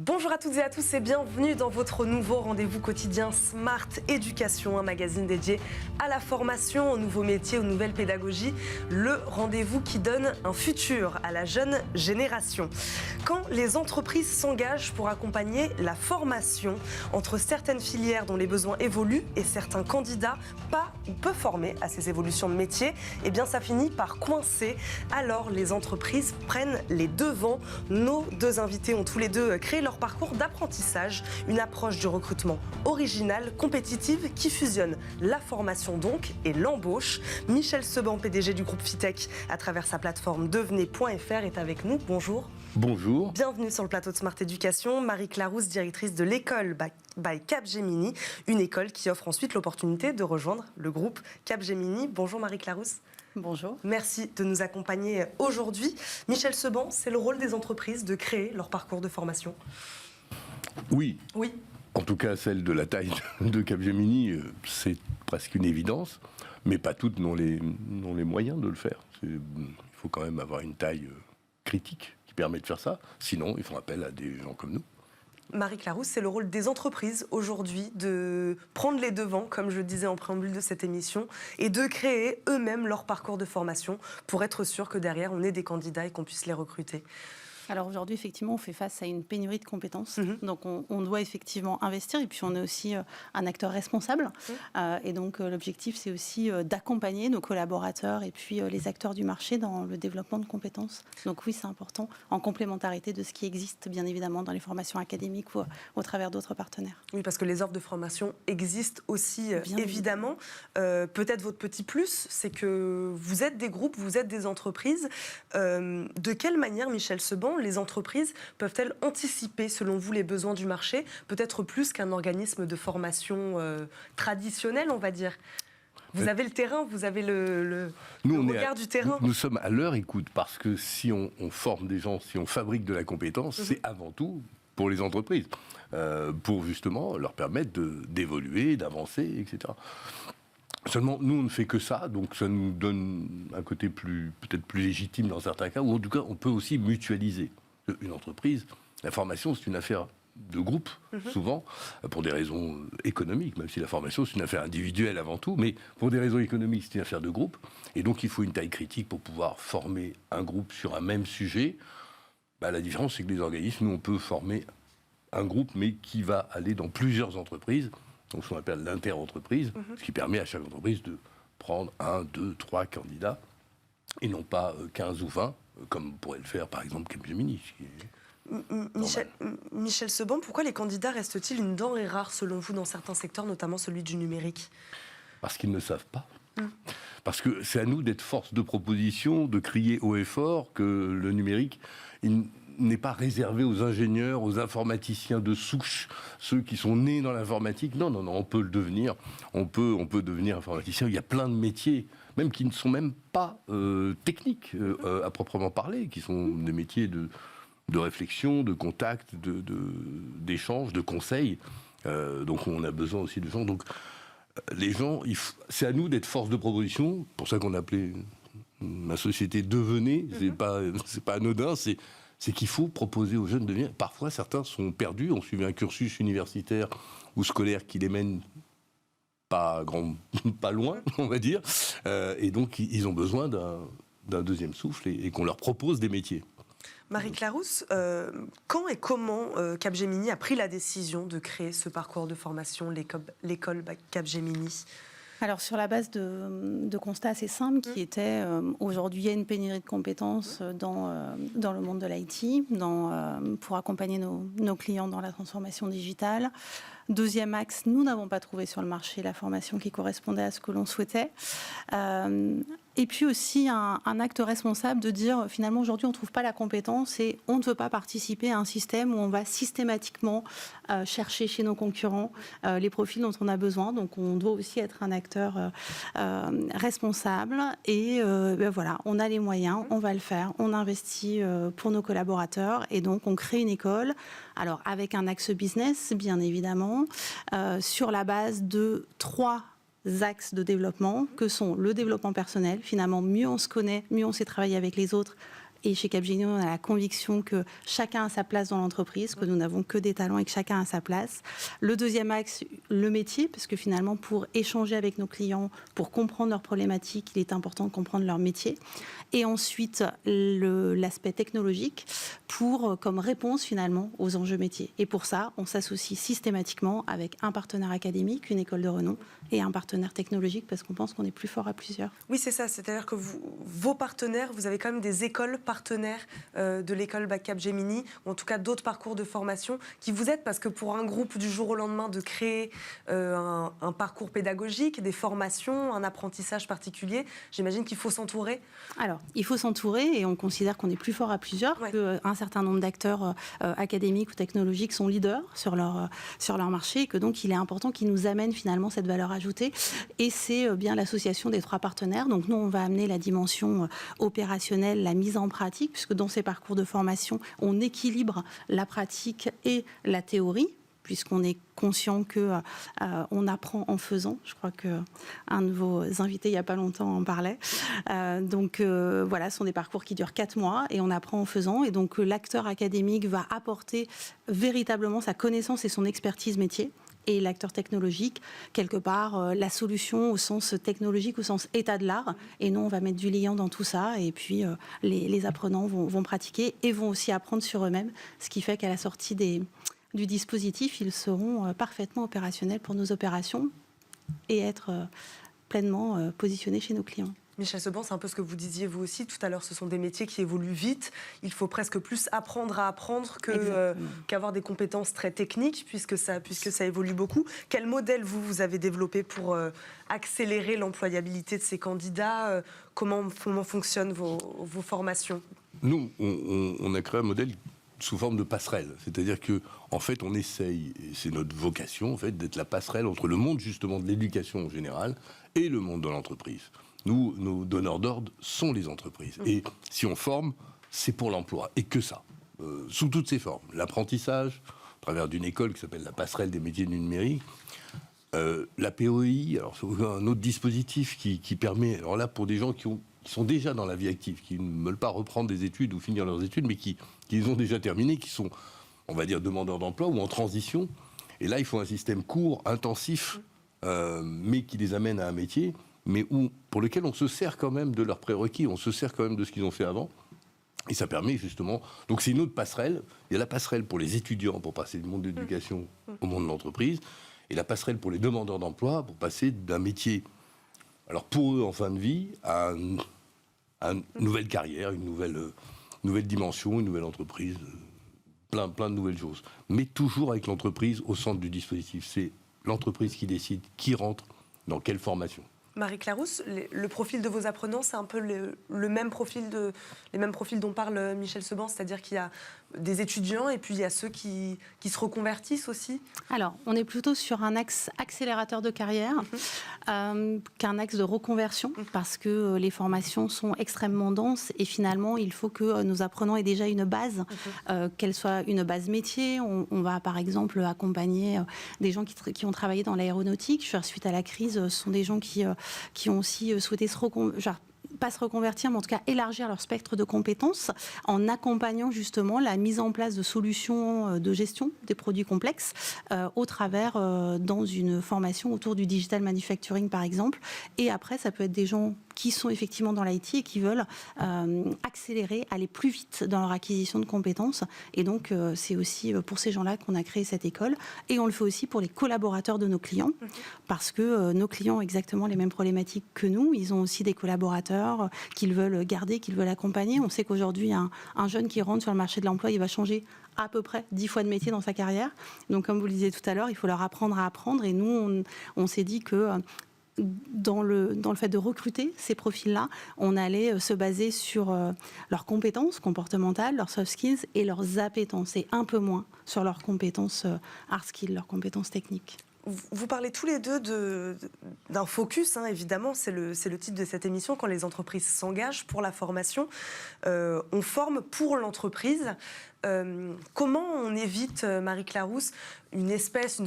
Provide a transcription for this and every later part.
Bonjour à toutes et à tous et bienvenue dans votre nouveau rendez-vous quotidien Smart Éducation, un magazine dédié à la formation, aux nouveaux métiers, aux nouvelles pédagogies. Le rendez-vous qui donne un futur à la jeune génération. Quand les entreprises s'engagent pour accompagner la formation entre certaines filières dont les besoins évoluent et certains candidats pas ou peu formés à ces évolutions de métier, eh bien ça finit par coincer. Alors les entreprises prennent les devants. Nos deux invités ont tous les deux créé leur parcours d'apprentissage, une approche du recrutement originale, compétitive, qui fusionne la formation donc et l'embauche. Michel Seban, PDG du groupe Fitech, à travers sa plateforme devenez.fr, est avec nous. Bonjour. Bonjour. Bienvenue sur le plateau de Smart Éducation. Marie Clarousse, directrice de l'école by Capgemini, une école qui offre ensuite l'opportunité de rejoindre le groupe Capgemini. Bonjour Marie Clarousse. Bonjour. Merci de nous accompagner aujourd'hui. Michel Seban, c'est le rôle des entreprises de créer leur parcours de formation? Oui. Oui. En tout cas, celle de la taille de Capgemini, c'est presque une évidence, mais pas toutes n'ont les moyens de le faire. Il faut quand même avoir une taille critique qui permet de faire ça. Sinon, ils font appel à des gens comme nous. Marie Clarousse, c'est le rôle des entreprises aujourd'hui de prendre les devants, comme je le disais en préambule de cette émission, et de créer eux-mêmes leur parcours de formation pour être sûr que derrière, on ait des candidats et qu'on puisse les recruter. Alors aujourd'hui, effectivement, on fait face à une pénurie de compétences. Donc on doit effectivement investir. Et puis on est aussi un acteur responsable. Et donc l'objectif, c'est aussi d'accompagner nos collaborateurs et puis les acteurs du marché dans le développement de compétences. Donc oui, c'est important, en complémentarité de ce qui existe, bien évidemment, dans les formations académiques ou au travers d'autres partenaires. Oui, parce que les offres de formation existent aussi, évidemment. Peut-être votre petit plus, c'est que vous êtes des groupes, vous êtes des entreprises. De quelle manière, Michel Seban, les entreprises peuvent-elles anticiper, selon vous, les besoins du marché, peut-être plus qu'un organisme de formation traditionnel, on va dire? Vous avez le terrain, vous avez le regard du terrain. Nous sommes à leur écoute, parce que si on forme des gens, si on fabrique de la compétence, c'est avant tout pour les entreprises, pour justement leur permettre d'évoluer, d'avancer, etc. Seulement, nous, on ne fait que ça, donc ça nous donne un côté peut-être plus légitime dans certains cas, ou en tout cas, on peut aussi mutualiser. Une entreprise, la formation, c'est une affaire de groupe, souvent, pour des raisons économiques, même si la formation, c'est une affaire individuelle avant tout, mais pour des raisons économiques, c'est une affaire de groupe, et donc il faut une taille critique pour pouvoir former un groupe sur un même sujet. La différence, c'est que les organismes, nous, on peut former un groupe, mais qui va aller dans plusieurs entreprises, donc ce qu'on appelle l'inter-entreprise, ce qui permet à chaque entreprise de prendre 1, 2, 3 candidats, et non pas 15 ou 20, comme pourrait le faire par exemple Capgemini. Michel Seban, pourquoi les candidats restent-ils une denrée rare selon vous dans certains secteurs, notamment celui du numérique? Parce qu'ils ne savent pas. Parce que c'est à nous d'être force de proposition, de crier haut et fort que le numérique, il n'est pas réservé aux ingénieurs, aux informaticiens de souche, ceux qui sont nés dans l'informatique. Non, on peut le devenir. On peut devenir informaticien. Il y a plein de métiers, même qui ne sont même pas techniques à proprement parler, qui sont des métiers de réflexion, de contact, d'échange, de conseil. Donc on a besoin aussi de gens. Donc les gens, c'est à nous d'être force de proposition. Pour ça qu'on a appelé ma société Devenez. C'est pas anodin. C'est qu'il faut proposer aux jeunes de venir. Parfois, certains sont perdus, ont suivi un cursus universitaire ou scolaire qui les mène pas loin, on va dire. Et donc, ils ont besoin d'un deuxième souffle et qu'on leur propose des métiers. Marie Clarousse, quand et comment Capgemini a pris la décision de créer ce parcours de formation, l'école Capgemini? Alors sur la base de constats assez simples qui étaient aujourd'hui il y a une pénurie de compétences dans le monde de l'IT, pour accompagner nos clients dans la transformation digitale. Deuxième axe, nous n'avons pas trouvé sur le marché la formation qui correspondait à ce que l'on souhaitait. Et puis aussi un acte responsable de dire finalement aujourd'hui on ne trouve pas la compétence et on ne veut pas participer à un système où on va systématiquement chercher chez nos concurrents les profils dont on a besoin. Donc on doit aussi être un acteur responsable et voilà, on a les moyens, on va le faire, on investit pour nos collaborateurs et donc on crée une école, alors avec un axe business bien évidemment, sur la base de 3 axes de développement que sont le développement personnel. Finalement, mieux on se connaît, mieux on sait travailler avec les autres Et chez Capgemini, on a la conviction que chacun a sa place dans l'entreprise, que nous n'avons que des talents et que chacun a sa place. Le deuxième axe, le métier, parce que finalement, pour échanger avec nos clients, pour comprendre leurs problématiques, il est important de comprendre leur métier. Et ensuite, l'aspect technologique, comme réponse finalement aux enjeux métiers. Et pour ça, on s'associe systématiquement avec un partenaire académique, une école de renom, et un partenaire technologique, parce qu'on pense qu'on est plus fort à plusieurs. Oui, c'est ça. C'est-à-dire que vos partenaires, vous avez quand même des écoles partenaires de l'école Capgemini, ou en tout cas d'autres parcours de formation qui vous aident, parce que pour un groupe du jour au lendemain de créer un parcours pédagogique, des formations, un apprentissage particulier, j'imagine qu'il faut s'entourer. Alors, il faut s'entourer et on considère qu'on est plus fort à plusieurs, qu'un certain nombre d'acteurs académiques ou technologiques sont leaders sur leur marché et que donc il est important qu'ils nous amènent finalement cette valeur ajoutée. Et c'est bien l'association des trois partenaires. Donc nous, on va amener la dimension opérationnelle, la mise en pratique, puisque dans ces parcours de formation, on équilibre la pratique et la théorie, puisqu'on est conscient qu'on apprend en faisant. Je crois qu'un de vos invités, il n'y a pas longtemps, en parlait. Voilà, ce sont des parcours qui durent 4 mois et on apprend en faisant. Et donc, l'acteur académique va apporter véritablement sa connaissance et son expertise métier. Et l'acteur technologique, quelque part, la solution au sens technologique, au sens état de l'art. Et nous, on va mettre du liant dans tout ça. Et puis, les apprenants vont pratiquer et vont aussi apprendre sur eux-mêmes. Ce qui fait qu'à la sortie du dispositif, ils seront parfaitement opérationnels pour nos opérations et être pleinement positionnés chez nos clients. Michel Seban, c'est un peu ce que vous disiez vous aussi tout à l'heure, ce sont des métiers qui évoluent vite. Il faut presque plus apprendre à apprendre qu'avoir des compétences très techniques, puisque ça évolue beaucoup. Quel modèle vous avez développé pour accélérer l'employabilité de ces candidats? Comment fonctionnent vos formations? Nous, on a créé un modèle sous forme de passerelle. C'est-à-dire qu'en fait, on essaye, et c'est notre vocation, en fait, d'être la passerelle entre le monde, justement, de l'éducation en général et le monde de l'entreprise. Nous, nos donneurs d'ordre sont les entreprises. Et si on forme, c'est pour l'emploi. Et que ça. Sous toutes ses formes. L'apprentissage, à travers d'une école qui s'appelle la passerelle des métiers du numérique. La POI, alors c'est un autre dispositif qui permet, alors là, pour des gens qui sont déjà dans la vie active, qui ne veulent pas reprendre des études ou finir leurs études, mais qui les ont déjà terminées, qui sont, on va dire, demandeurs d'emploi ou en transition. Et là, il faut un système court, intensif, mais qui les amène à un métier, mais pour lequel on se sert quand même de leurs prérequis, on se sert quand même de ce qu'ils ont fait avant. Et ça permet justement... Donc c'est une autre passerelle. Il y a la passerelle pour les étudiants, pour passer du monde de l'éducation au monde de l'entreprise, et la passerelle pour les demandeurs d'emploi, pour passer d'un métier, alors pour eux en fin de vie, à une nouvelle carrière, une nouvelle dimension, une nouvelle entreprise, plein de nouvelles choses. Mais toujours avec l'entreprise au centre du dispositif. C'est l'entreprise qui décide qui rentre dans quelle formation. Marie Clarousse, le profil de vos apprenants, c'est un peu les mêmes profils dont parle Michel Seban, c'est-à-dire qu'il y a des étudiants et puis il y a ceux qui se reconvertissent aussi. Alors, on est plutôt sur un axe accélérateur de carrière qu'un axe de reconversion, parce que les formations sont extrêmement denses et finalement, il faut que nos apprenants aient déjà une base, qu'elle soit une base métier. On va par exemple accompagner des gens qui ont travaillé dans l'aéronautique. Suite à la crise, ce sont des gens qui ont aussi souhaité pas se reconvertir, mais en tout cas élargir leur spectre de compétences en accompagnant justement la mise en place de solutions de gestion des produits complexes au travers dans une formation autour du digital manufacturing par exemple. Et après, ça peut être des gens qui sont effectivement dans l'IT et qui veulent accélérer, aller plus vite dans leur acquisition de compétences. Et donc, c'est aussi pour ces gens-là qu'on a créé cette école. Et on le fait aussi pour les collaborateurs de nos clients, parce que nos clients ont exactement les mêmes problématiques que nous. Ils ont aussi des collaborateurs qu'ils veulent garder, qu'ils veulent accompagner. On sait qu'aujourd'hui, un jeune qui rentre sur le marché de l'emploi, il va changer à peu près 10 fois de métier dans sa carrière. Donc, comme vous le disiez tout à l'heure, il faut leur apprendre à apprendre. Et nous, on s'est dit que dans le fait de recruter ces profils-là, on allait se baser sur leurs compétences comportementales, leurs soft skills et leurs appétences, et un peu moins sur leurs compétences hard skills, leurs compétences techniques. Vous parlez tous les deux d'un focus, hein, évidemment, c'est le titre de cette émission, quand les entreprises s'engagent pour la formation, on forme pour l'entreprise. Comment on évite, Marie Clarousse, une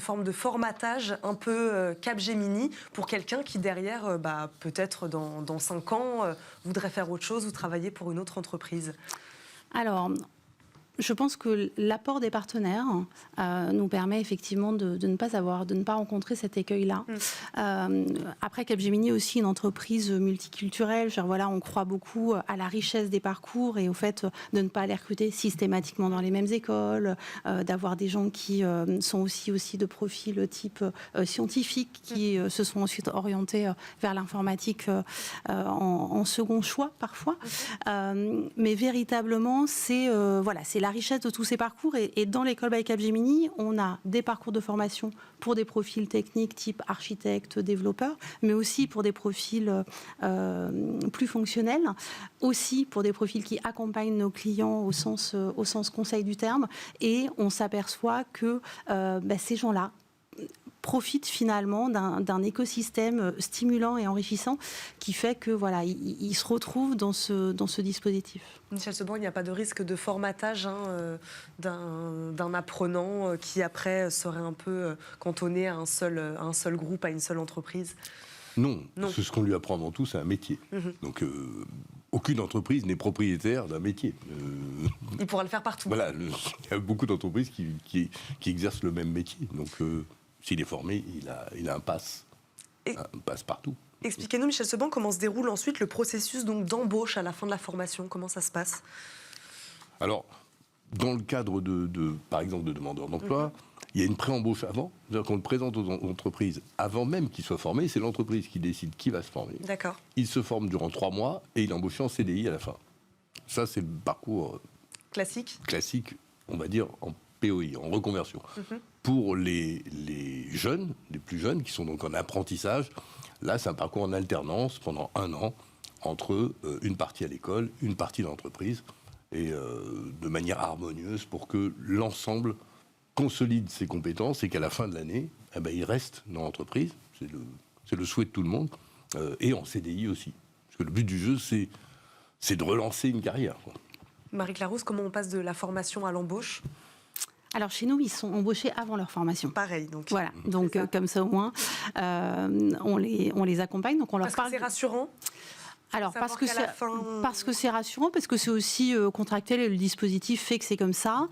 forme de formatage un peu Capgemini pour quelqu'un qui derrière, peut-être dans 5 ans, voudrait faire autre chose ou travailler pour une autre entreprise? Alors, je pense que l'apport des partenaires nous permet effectivement de ne pas rencontrer cet écueil-là. Après, Capgemini est aussi une entreprise multiculturelle. Voilà, on croit beaucoup à la richesse des parcours et au fait de ne pas les recruter systématiquement dans les mêmes écoles, d'avoir des gens qui sont aussi de profil type scientifique, qui se sont ensuite orientés vers l'informatique en second choix parfois. Mais véritablement, c'est la richesse de tous ces parcours. Et dans l'école by Capgemini, on a des parcours de formation pour des profils techniques type architecte, développeur, mais aussi pour des profils plus fonctionnels, aussi pour des profils qui accompagnent nos clients au sens conseil du terme. Et on s'aperçoit que ces gens-là profitent finalement d'un écosystème stimulant et enrichissant qui fait que ils se retrouvent dans ce dispositif. Michel Seban, il n'y a pas de risque de formatage d'un apprenant qui après serait un peu cantonné à un seul groupe, à une seule entreprise? Non. Parce que ce qu'on lui apprend avant tout, c'est un métier. Donc aucune entreprise n'est propriétaire d'un métier. Il pourra le faire partout. Voilà, il y a beaucoup d'entreprises qui exercent le même métier. Donc s'il est formé, il a un pass. Un passe partout. Expliquez-nous, Michel Seban, comment se déroule ensuite le processus d'embauche à la fin de la formation? Comment ça se passe? Alors, dans le cadre par exemple, de demandeurs d'emploi, il y a une pré-embauche avant. C'est-à-dire qu'on le présente aux entreprises avant même qu'il soit formé. C'est l'entreprise qui décide qui va se former. D'accord. Il se forme durant 3 mois et il est embauché en CDI à la fin. Ça, c'est le parcours classique, on va dire, en POI, en reconversion. Pour les jeunes, les plus jeunes, qui sont donc en apprentissage, là, c'est un parcours en alternance pendant 1 an entre une partie à l'école, une partie dans l'entreprise, et de manière harmonieuse pour que l'ensemble consolide ses compétences et qu'à la fin de l'année, il reste dans l'entreprise. C'est le souhait de tout le monde, et en CDI aussi. Parce que le but du jeu, c'est de relancer une carrière, quoi. Marie Clarousse, comment on passe de la formation à l'embauche? Alors chez nous, ils sont embauchés avant leur formation. Pareil, donc. Voilà, donc comme ça au moins, on les accompagne. Donc on leur parle. Parce que c'est rassurant. Alors parce que c'est rassurant, parce que c'est aussi contractuel et le dispositif fait que c'est comme ça.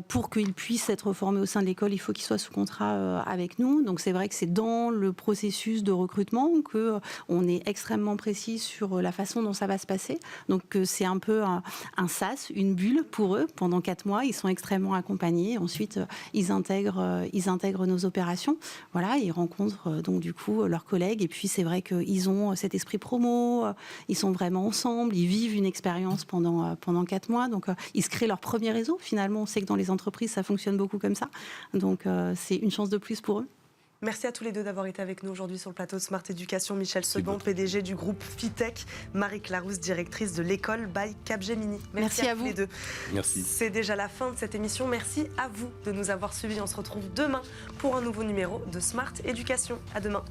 Pour qu'ils puissent être formés au sein de l'école, il faut qu'ils soient sous contrat avec nous. Donc c'est vrai que c'est dans le processus de recrutement que on est extrêmement précis sur la façon dont ça va se passer. Donc c'est un peu un sas, une bulle pour eux pendant 4 mois. Ils sont extrêmement accompagnés. Ensuite ils intègrent nos opérations. Voilà, ils rencontrent donc du coup leurs collègues. Et puis c'est vrai qu'ils ont cet esprit promo. Ils sont vraiment ensemble, ils vivent une expérience pendant 4 mois, donc ils se créent leur premier réseau. Finalement, on sait que dans les entreprises, ça fonctionne beaucoup comme ça, donc c'est une chance de plus pour eux. Merci à tous les deux d'avoir été avec nous aujourd'hui sur le plateau de Smart Éducation. Michel Seban, PDG du groupe Fitech, Marie Clarousse, directrice de l'école by Capgemini. Merci à vous les deux. Merci. C'est déjà la fin de cette émission. Merci à vous de nous avoir suivis. On se retrouve demain pour un nouveau numéro de Smart Éducation. À demain.